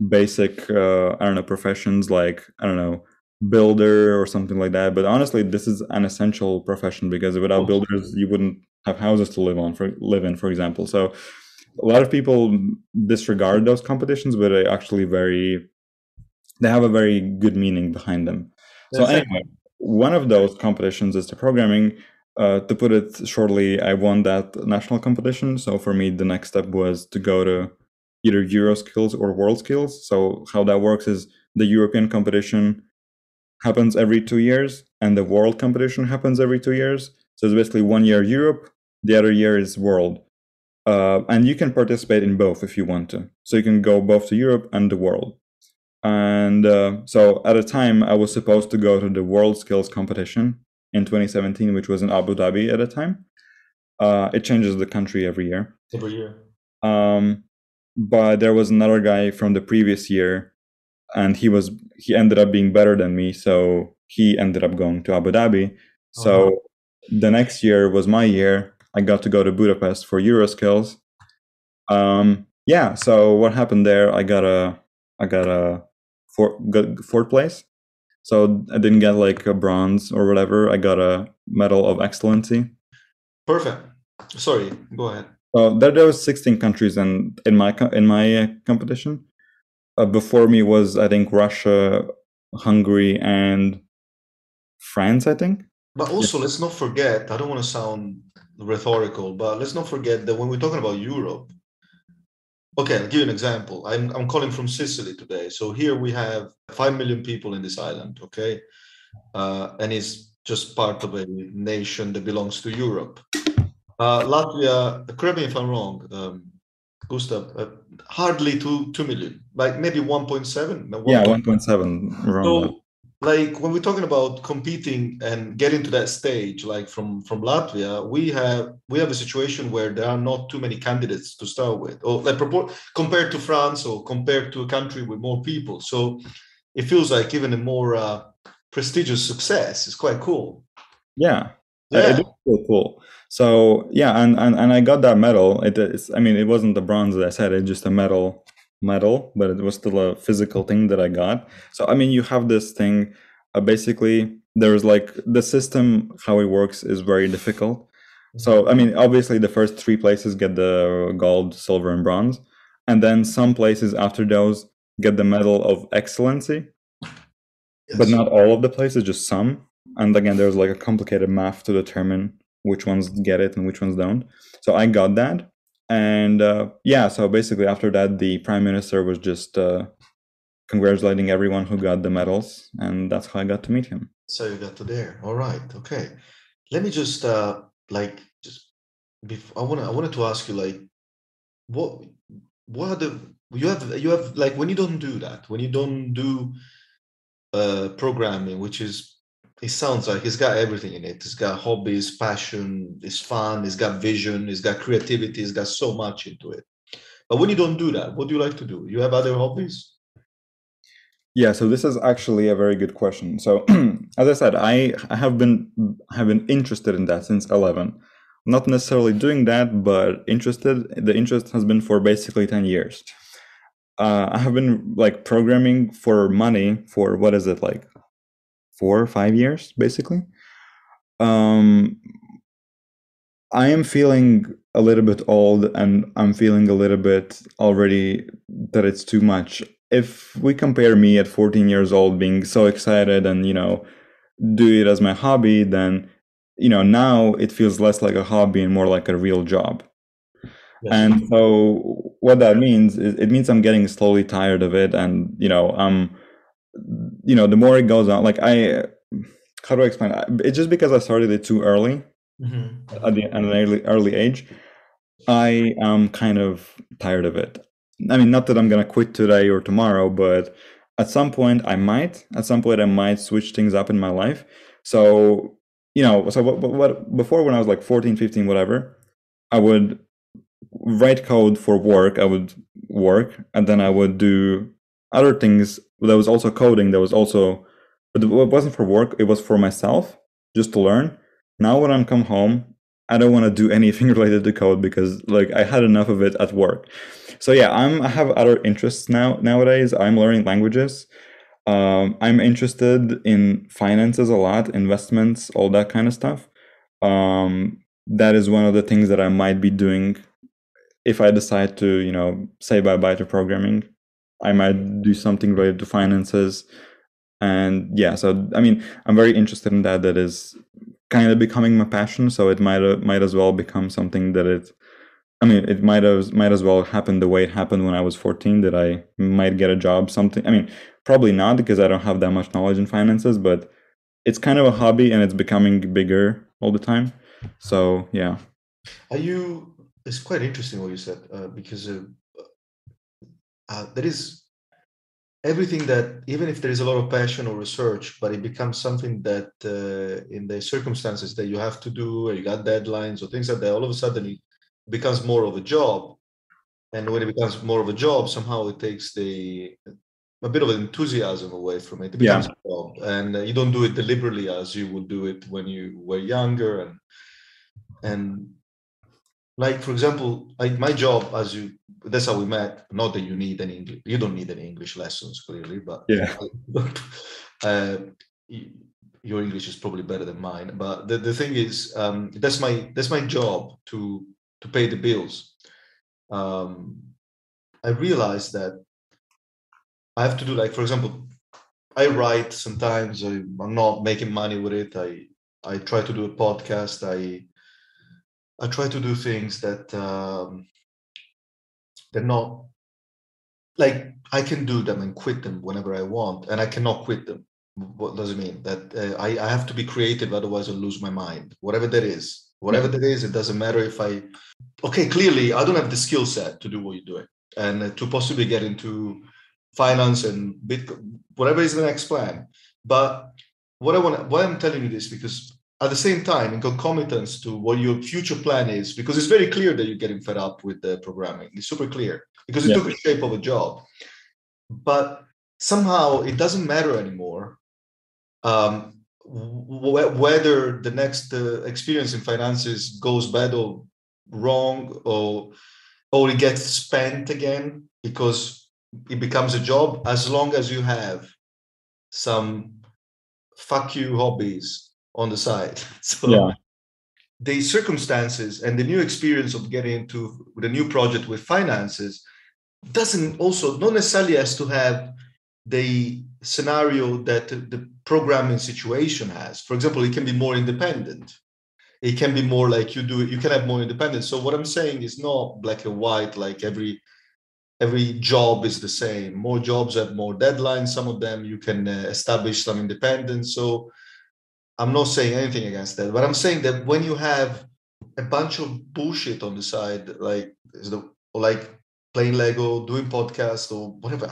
basic, I don't know, professions like I don't know, builder or something like that. But honestly, this is an essential profession, because without builders, you wouldn't have houses to live in, for example. So a lot of people disregard those competitions, but they have a very good meaning behind them. So anyway, one of those competitions is the programming. To put it shortly, I won that national competition. So for me, the next step was to go to either Euro skills or world skills. So how that works is the European competition happens every 2 years, and the world competition happens every 2 years. So it's basically 1 year Europe, the other year is world. And you can participate in both if you want to. So you can go both to Europe and the world. And so at a time, I was supposed to go to the World Skills Competition in 2017, which was in Abu Dhabi at a time. It changes the country every year. Every year. But there was another guy from the previous year, and he ended up being better than me, so he ended up going to Abu Dhabi. So the next year was my year. I got to go to Budapest for Euroskills. Yeah. So what happened there? I got a fourth place. So I didn't get like a bronze or whatever. I got a medal of excellency. Perfect. Sorry, go ahead. There was 16 countries in my competition. Before me was, I think, Russia, Hungary, and France, I think. But also, let's not forget, I don't want to sound rhetorical, but let's not forget that when we're talking about Europe, okay, I'll give you an example. I'm calling from Sicily today. So here we have 5 million people in this island, okay? And it's just part of a nation that belongs to Europe. Latvia, correct me if I'm wrong, Gustav, hardly 2 million, like maybe 1.7. Yeah, 1.7 around so, that. Like when we're talking about competing and getting to that stage, like from Latvia, we have a situation where there are not too many candidates to start with, or like compared to France or compared to a country with more people. So it feels like even a more prestigious success is quite cool. Yeah. It is so cool. So yeah, and I got that medal. I mean, it wasn't the bronze that I said, it's just a medal, but it was still a physical thing that I got. So I mean, you have this thing, basically there's like the system, how it works is very difficult. So I mean, obviously the first 3 places get the gold, silver, and bronze, and then some places after those get the medal of excellency. Yes. But not all of the places, just some. And again, there's like a complicated math to determine which ones get it and which ones don't. So I got that. And yeah, so basically after that, the prime minister was just congratulating everyone who got the medals. And that's how I got to meet him. So you got to there. All right. Okay. Let me just I wanted to ask you, like, what are the, you have like, when you don't do that, when you don't do programming, which is, it sounds like it's got everything in it. It's got hobbies, passion, it's fun, it's got vision, it's got creativity, it's got so much into it. But when you don't do that, what do you like to do? You have other hobbies? Yeah, so this is actually a very good question. So as I said, I have been interested in that since 11. Not necessarily doing that, but interested. The interest has been for basically 10 years. I have been like programming for money for, what is it, like 4 or 5 years, basically. I am feeling a little bit old, and I'm feeling a little bit already that it's too much. If we compare me at 14 years old being so excited and, you know, do it as my hobby, then, you know, now it feels less like a hobby and more like a real job. Yes. And so what that means is it means I'm getting slowly tired of it. And, you know, the more it goes on, like how do I explain it? It's just because I started it too early, at an early age. I am kind of tired of it. I mean, not that I'm going to quit today or tomorrow, but at some point I might switch things up in my life. So, you know, so what before, when I was like 14, 15, whatever, I would write code for work. I would work, and then I would do other things. There was also coding. There was also, but it wasn't for work. It was for myself, just to learn. Now when I come home, I don't want to do anything related to code because like I had enough of it at work. So yeah, I have other interests nowadays. I'm learning languages. I'm interested in finances a lot, investments, all that kind of stuff. That is one of the things that I might be doing if I decide to, you know, say bye-bye to programming. I might do something related to finances. And yeah, so I mean, I'm very interested in that. That is kind of becoming my passion. So it might as well become something that it I mean, it might as well happen the way it happened when I was 14, that I might get a job, something. I mean, probably not, because I don't have that much knowledge in finances, but it's kind of a hobby and it's becoming bigger all the time. So yeah. It's quite interesting what you said, because there is everything that, even if there is a lot of passion or research, but it becomes something that in the circumstances that you have to do, or you got deadlines or things like that, all of a sudden it becomes more of a job. And when it becomes more of a job, somehow it takes a bit of enthusiasm away from it. It becomes a job, and you don't do it deliberately as you would do it when you were younger. And like, for example, my job, that's how we met. Not that you need any English, you don't need any English lessons, clearly, but Yeah. uh, your English is probably better than mine. But the thing is, that's my job to pay the bills. I realized that I have to do, like, for example, I write sometimes. I'm not making money with it. I try to do a podcast. I try to do things that they're not, like, I can do them and quit them whenever I want, and I cannot quit them. What does it mean? That I have to be creative, otherwise I'll lose my mind. Whatever that is, it doesn't matter if okay, clearly I don't have the skill set to do what you're doing, and to possibly get into finance and Bitcoin, whatever is the next plan. But why I'm telling you this, because at the same time, in concomitance to what your future plan is, because it's very clear that you're getting fed up with the programming. It's super clear, because it took the shape of a job. But somehow it doesn't matter anymore whether the next experience in finances goes bad or wrong, or it gets spent again, because it becomes a job, as long as you have some fuck you hobbies on the side. So the circumstances and the new experience of getting into with a new project with finances doesn't also not necessarily has to have the scenario that the programming situation has. For example, it can be more independent. It can be more like you can have more independence. So what I'm saying is not black and white, like every job is the same. More jobs have more deadlines. Some of them you can establish some independence. So I'm not saying anything against that, but I'm saying that when you have a bunch of bullshit on the side, like playing Lego, doing podcasts, or whatever,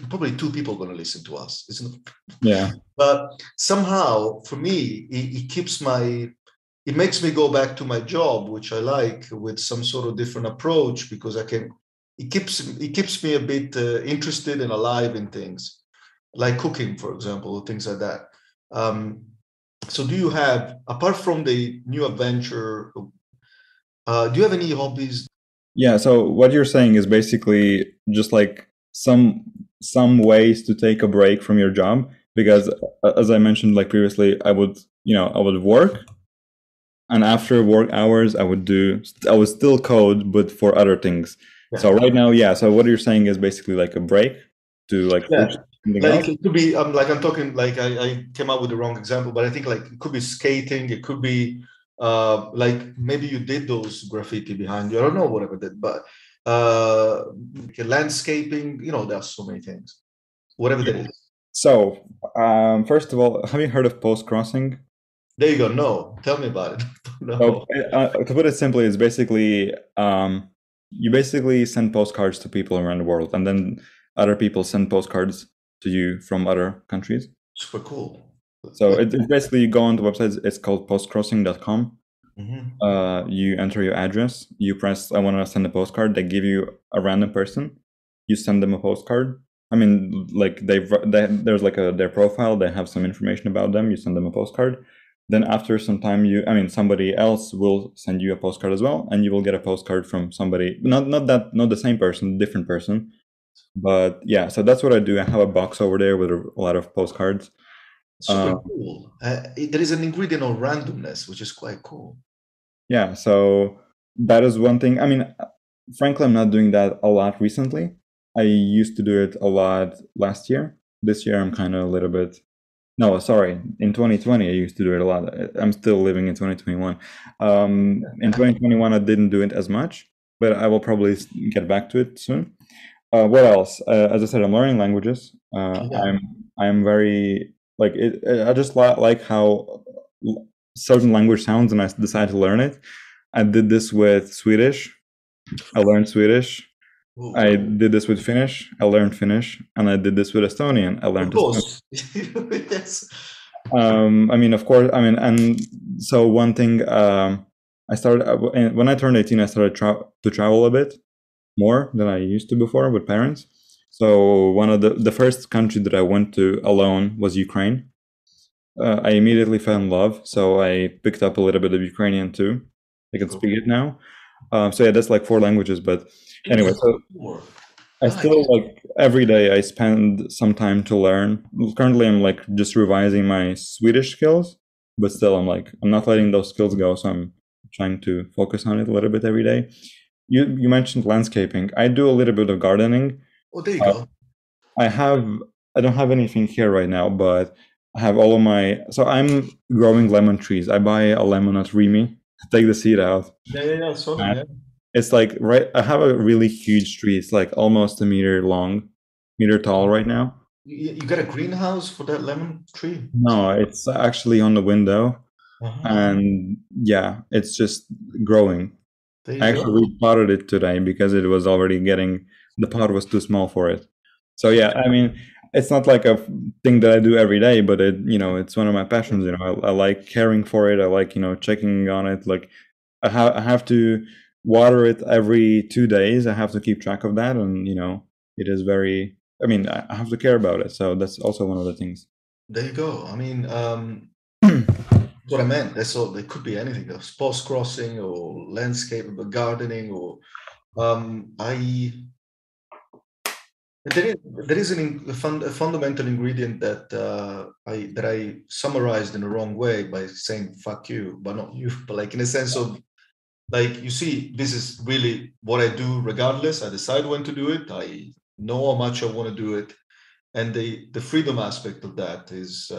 probably two people are going to listen to us, isn't it? Yeah. But somehow, for me, it makes me go back to my job, which I like, with some sort of different approach, because it keeps me a bit interested and alive in things, like cooking, for example, or things like that. So do you have, apart from the new adventure, do you have any hobbies? Yeah, so what you're saying is basically just like some ways to take a break from your job, because as I mentioned like previously, I would work, and after work hours I would still code, but for other things. Yeah. So right now, so what you're saying is basically like a break to like something else? It could be I'm talking, like, I came up with the wrong example, but I think, like, it could be skating, it could be like maybe you did those graffiti behind you, I don't know, whatever that, but landscaping, there are so many things, whatever that is. So first of all, have you heard of post-crossing? There you go. No, tell me about it. No. So, to put it simply, it's basically you basically send postcards to people around the world, and then other people send postcards to you from other countries. Super cool. So it's basically, you go on the website, it's called postcrossing.com. Mm-hmm. You enter your address, you press I want to send a postcard, they give you a random person, you send them a postcard. I mean, like there's like their profile, they have some information about them, you send them a postcard. Then after some time, somebody else will send you a postcard as well, and you will get a postcard from somebody, not the same person, different person. But yeah, so that's what I do. I have a box over there with a lot of postcards. Super cool. There is an ingredient of randomness, which is quite cool. Yeah, so that is one thing. I mean, frankly, I'm not doing that a lot recently. I used to do it a lot last year. This year, I'm kind of a little bit. No, sorry. In 2020, I used to do it a lot. I'm still living in 2021. In 2021, I didn't do it as much. but I will probably get back to it soon. What else? As I said, I'm learning languages. Yeah. I'm very like it. I just like how certain language sounds, and I decided to learn it. I did this with Swedish. I learned Swedish. Ooh. I did this with Finnish. I learned Finnish, and I did this with Estonian. I learned Of Estonian. course. Yes. I mean, of course. I mean, and so one thing. I started when I turned 18. I started to travel a bit more than I used to before with parents. So one of the first country that I went to alone was Ukraine. I immediately fell in love, so I picked up a little bit of Ukrainian too. I can Cool. speak it now. So yeah, that's like 4 languages. But anyway, so I still like every day I spend some time to learn. Currently, I'm like just revising my Swedish skills, but still, I'm not letting those skills go. So I'm trying to focus on it a little bit every day. You mentioned landscaping. I do a little bit of gardening. Oh, there you go. I don't have anything here right now, but I have all of my. So I'm growing lemon trees. I buy a lemon at Remy, take the seed out. Yeah. Sorry, yeah. It's like I have a really huge tree. It's like almost a meter long, meter tall right now. You got a greenhouse for that lemon tree? No, it's actually on the window, and yeah, it's just growing. I actually repotted it today because it was already the pot was too small for it. So yeah, I mean, it's not like a thing that I do every day, but it's one of my passions. I like caring for it. I like, checking on it. Like I have to water it every 2 days. I have to keep track of that, and it is very. I mean, I have to care about it. So that's also one of the things. There you go. I mean, what I meant. That's all. It could be anything. Sports crossing or landscape, or gardening, or there is a fundamental ingredient that I summarized in the wrong way by saying "fuck you," but not you, but like in a sense of like, you see, this is really what I do regardless. I decide when to do it. I know how much I want to do it, and the freedom aspect of that is.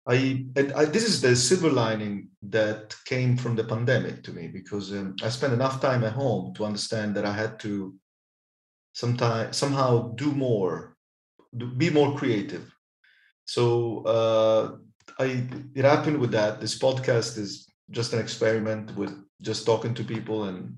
This is the silver lining that came from the pandemic to me, because I spent enough time at home to understand that I had to somehow do more, be more creative. So it happened with that. This podcast is just an experiment with just talking to people, and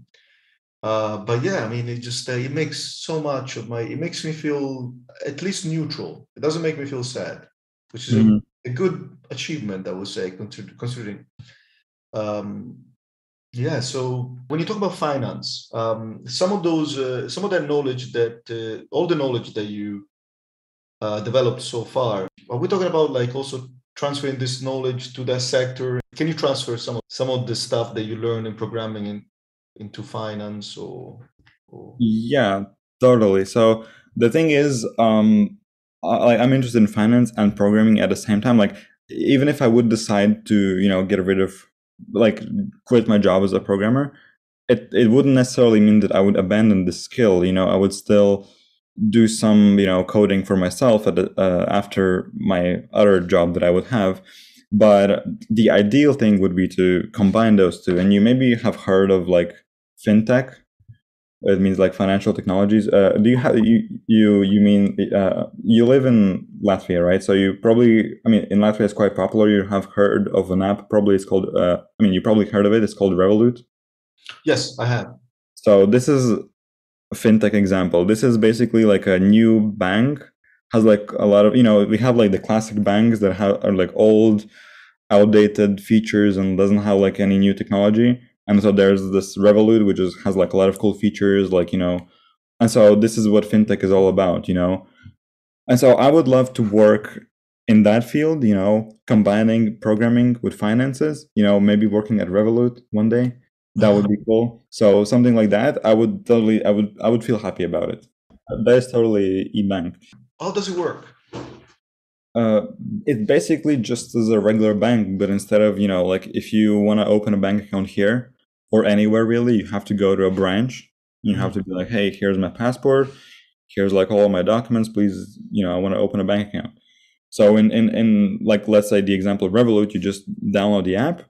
but yeah, I mean, it makes so much of it makes me feel at least neutral. It doesn't make me feel sad, which is a good achievement, I would say, considering. Yeah. So when you talk about finance, some of that knowledge all the knowledge that you developed so far, are we talking about like also transferring this knowledge to that sector? Can you transfer some of the stuff that you learn in programming into finance or? Yeah, totally. So the thing is, I'm interested in finance and programming at the same time. Like, even if I would decide to, get rid of, like, quit my job as a programmer, it wouldn't necessarily mean that I would abandon the skill. I would still do some, coding for myself after my other job that I would have. But the ideal thing would be to combine those two. And you maybe have heard of like fintech. It means like financial technologies. Do you have you mean you live in Latvia, right? So you probably, I mean, in Latvia it's quite popular. You have heard of an app. Probably it's called. I mean, you probably heard of it. It's called Revolut. Yes, I have. So this is a fintech example. This is basically like a new bank. Has like a lot of, we have like the classic banks that are like old, outdated features and doesn't have like any new technology. And so there's this Revolut, which has like a lot of cool features, like, and so this is what fintech is all about, And so I would love to work in that field, combining programming with finances, maybe working at Revolut one day. That would be cool. So something like that, I would feel happy about it. That is totally e-bank. How does it work? It basically just is a regular bank, but instead of, like if you want to open a bank account here or anywhere really, you have to go to a branch. You have to be like, hey, here's my passport. Here's like all of my documents. Please, I want to open a bank account. So in like, let's say the example of Revolut, you just download the app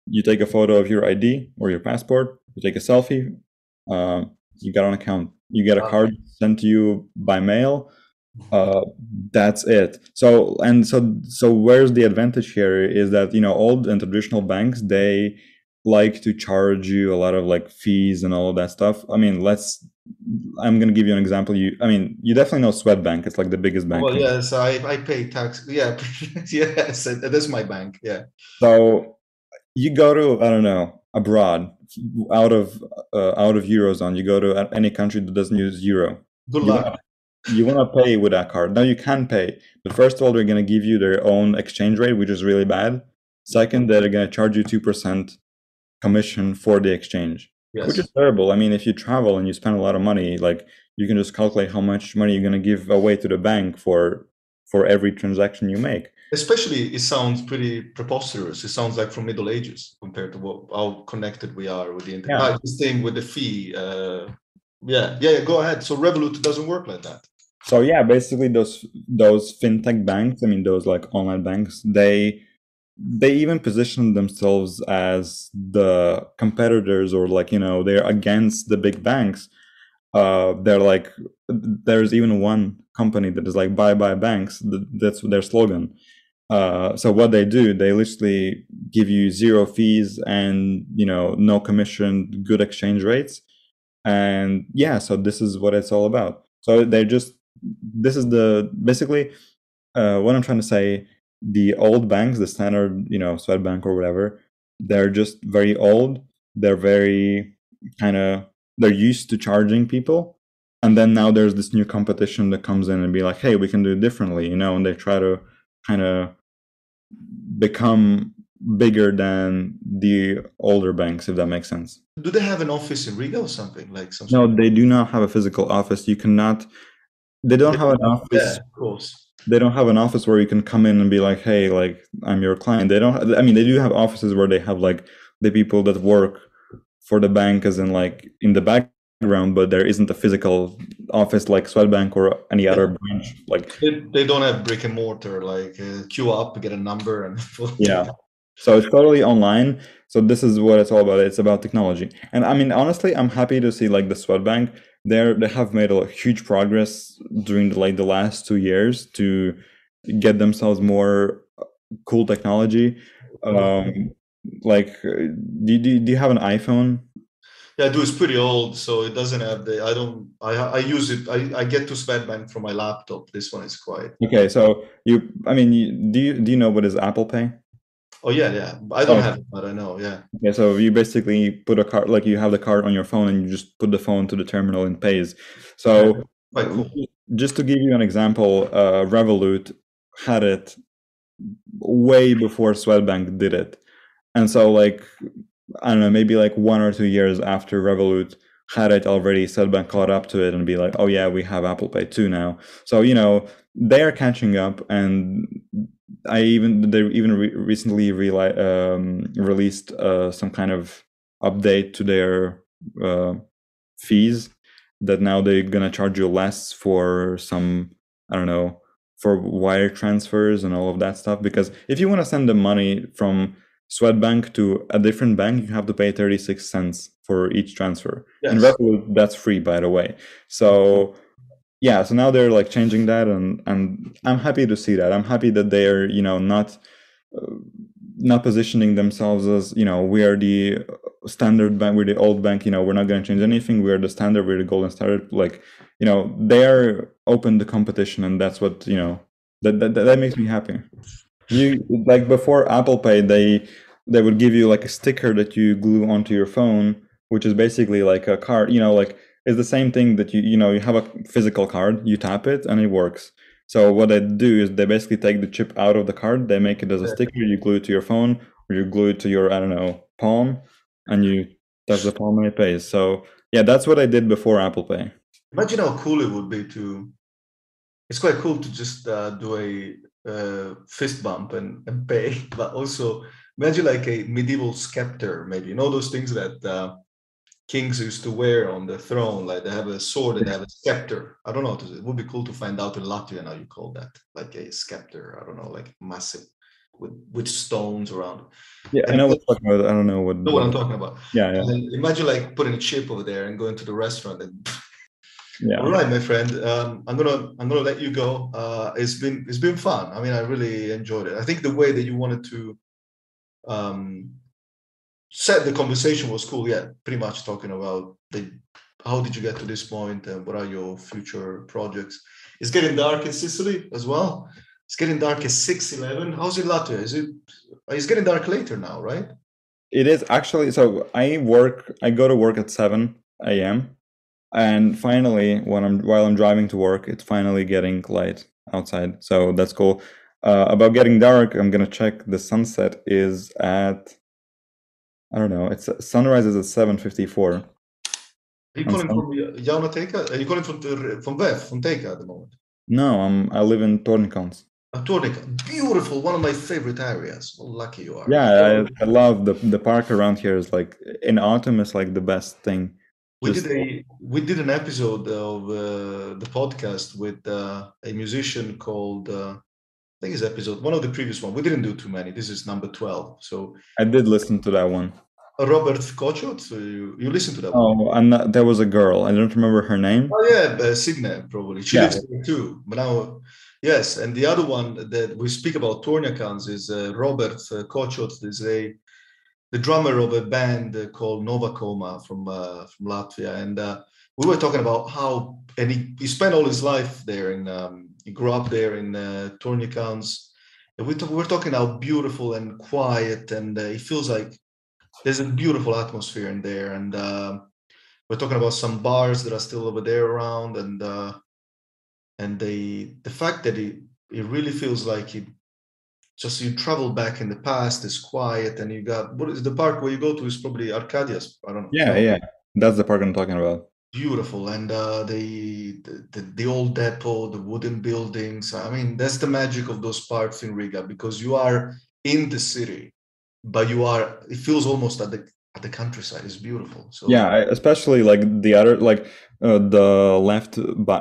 you take a photo of your ID or your passport, you take a selfie, you got an account, you get a card sent to you by mail. That's it. So where's the advantage here is that, you know, old and traditional banks, they like to charge you a lot of like fees and all of that stuff. I mean, I'm going to give you an example. You definitely know Swedbank. It's like the biggest bank. Well, yes, I pay tax. Yeah, yes, it is my bank. Yeah. So you go to, I don't know, abroad, out of Eurozone, you go to any country that doesn't use euro. Good luck. You want to pay with that card. Now you can pay, but first of all, they're going to give you their own exchange rate, which is really bad. Second, they're going to charge you 2% commission for the exchange, which is terrible. I mean, if you travel and you spend a lot of money, like, you can just calculate how much money you're going to give away to the bank for every transaction you make. Especially, it sounds pretty preposterous. It sounds like from Middle Ages compared to how connected we are with the internet. Yeah. This thing with the fee. Go ahead. So Revolut doesn't work like that. So yeah, basically those fintech banks, I mean, those like online banks, they even position themselves as the competitors, or like, you know, they're against the big banks. They're like, there's even one company that is like, bye bye banks. That's their slogan. So what they do, they literally give you zero fees and, you know, no commission, good exchange rates. And yeah, so this is what it's all about. So this is basically what I'm trying to say. The old banks, the standard, you know, Swedbank or whatever, they're just very old. They're very they're used to charging people. And then now there's this new competition that comes in and be like, hey, we can do it differently, you know, and they try to kind of become bigger than the older banks, if that makes sense. Do they have an office in Riga or something? Like some No, they do not have a physical office. You cannot. They don't have an office. Yeah, of course. They don't have an office where you can come in and be like, hey, like, I'm your client. They don't. I mean, they do have offices where they have like the people that work for the bank, as in like in the background, but there isn't a physical office like Swedbank or any other branch. Like, they don't have brick and mortar, like queue up, get a number, and yeah. So it's totally online. So this is what it's all about. It's about technology. And I mean, honestly, I'm happy to see like the Swedbank. They have made a huge progress during the last 2 years to get themselves more cool technology. Like, do you have an iPhone? Yeah, I do. It's pretty old, so it doesn't have the. I use it. I get to Swedbank from my laptop. This one is quite okay. So do you know what is Apple Pay? Oh yeah. I don't have it, but I know. Yeah. Yeah. So you basically put a card, like you have the card on your phone, and you just put the phone to the terminal and pays. So quite cool. Just to give you an example, Revolut had it way before Swedbank did it, and so like, I don't know, maybe like 1 or 2 years after Revolut had it already, Swedbank caught up to it and be like, oh yeah, we have Apple Pay too now. So, you know, they're catching up, and they even recently released some kind of update to their fees, that now they're gonna charge you less for some, I don't know, for wire transfers and all of that stuff. Because if you want to send the money from Swedbank to a different bank, you have to pay 36 cents for each transfer. Yes. In Revolut, that's free, by the way. So yeah, so now they're like changing that, and I'm happy to see that. I'm happy that they're, you know, not positioning themselves as, you know, we are the standard bank, we're the old bank, you know, we're not going to change anything, we're the standard, we're the golden standard. Like, you know, they're open to competition, and that's what, you know, that makes me happy. You, like, before Apple Pay, they would give you like a sticker that you glue onto your phone, which is basically like a card, you know, like, it's the same thing that you know, you have a physical card, you tap it and it works. So what they do is they basically take the chip out of the card, they make it as a sticker, you glue it to your phone, or you glue it to your, I don't know, palm, and you touch the palm and it pays. So yeah, that's what I did before Apple Pay. Imagine how cool it would be to. It's quite cool to just do a fist bump and pay, but also imagine like a medieval scepter, maybe, you know, those things that kings used to wear on the throne, like they have a sword and they have a scepter. I don't know. It would be cool to find out in Latvian how you call that, like a scepter. I don't know, like massive. with stones around. Yeah, And I know what you're talking about. I don't know what. know what I'm talking about. Yeah, yeah. And imagine like putting a chip over there and going to the restaurant and. Yeah. All right, my friend. I'm gonna let you go. It's been fun. I mean, I really enjoyed it. I think the way that you wanted to set the conversation was cool. Yeah, pretty much talking about how did you get to this point and what are your future projects. It's getting dark in Sicily as well. It's getting dark at 6:11. How's it in Latvia? It's getting dark later now, right? It is actually. So I go to work at 7 a.m. and finally, while I'm driving to work, it's finally getting light outside. So that's cool. About getting dark, I'm gonna check. The sunset is at, I don't know. It's sunrise is at 7:54. Are you calling from Jaunateka? Are you calling from where? From Teka at the moment? No, I live in Tornikons. Tornika, beautiful, one of my favorite areas. Well, lucky you are. Yeah, I love the park around here. Is like in autumn is like the best thing. We did an episode of the podcast with a musician called I think it's episode one of the previous one. We didn't do too many. This is number 12. So I did listen to that one. Robert Corchott. So you listened to that one? one? Oh, and there was a girl. I don't remember her name. Oh yeah, Signe probably. She lives there too. But now, yes. And the other one that we speak about Tornakans is Robert Corchott. Is the drummer of a band called Nova Coma from Latvia, and we were talking about how, and he spent all his life there, and he grew up there in Tornikans. And we're talking how beautiful and quiet, and it feels like there's a beautiful atmosphere in there. And we're talking about some bars that are still over there around, and the fact that it really feels like just you travel back in the past, it's quiet, and you got, what is the park where you go to is probably Arcadia's, I don't know. Yeah, that's the park I'm talking about. Beautiful. And the old depot, the wooden buildings. I mean, that's the magic of those parks in Riga, because you are in the city, but it feels almost at the countryside. It's beautiful. So yeah, especially like the other, like the left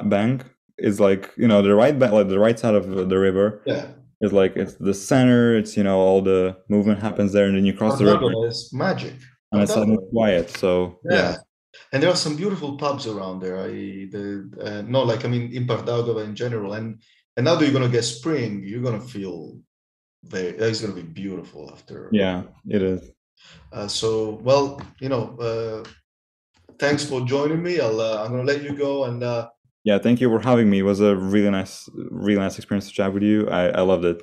bank is like, the right bank, like the right side of the river. Yeah. It's like, it's the center, it's, all the movement happens there, and then you cross the river. It's magic. And it's suddenly quiet, so yeah. And there are some beautiful pubs around there. In Daugava in general. And now that you're going to get spring, you're going to feel it's going to be beautiful after. Yeah, it is. Thanks for joining me. I'm going to let you go. And yeah, thank you for having me. It was a really nice experience to chat with you. I loved it.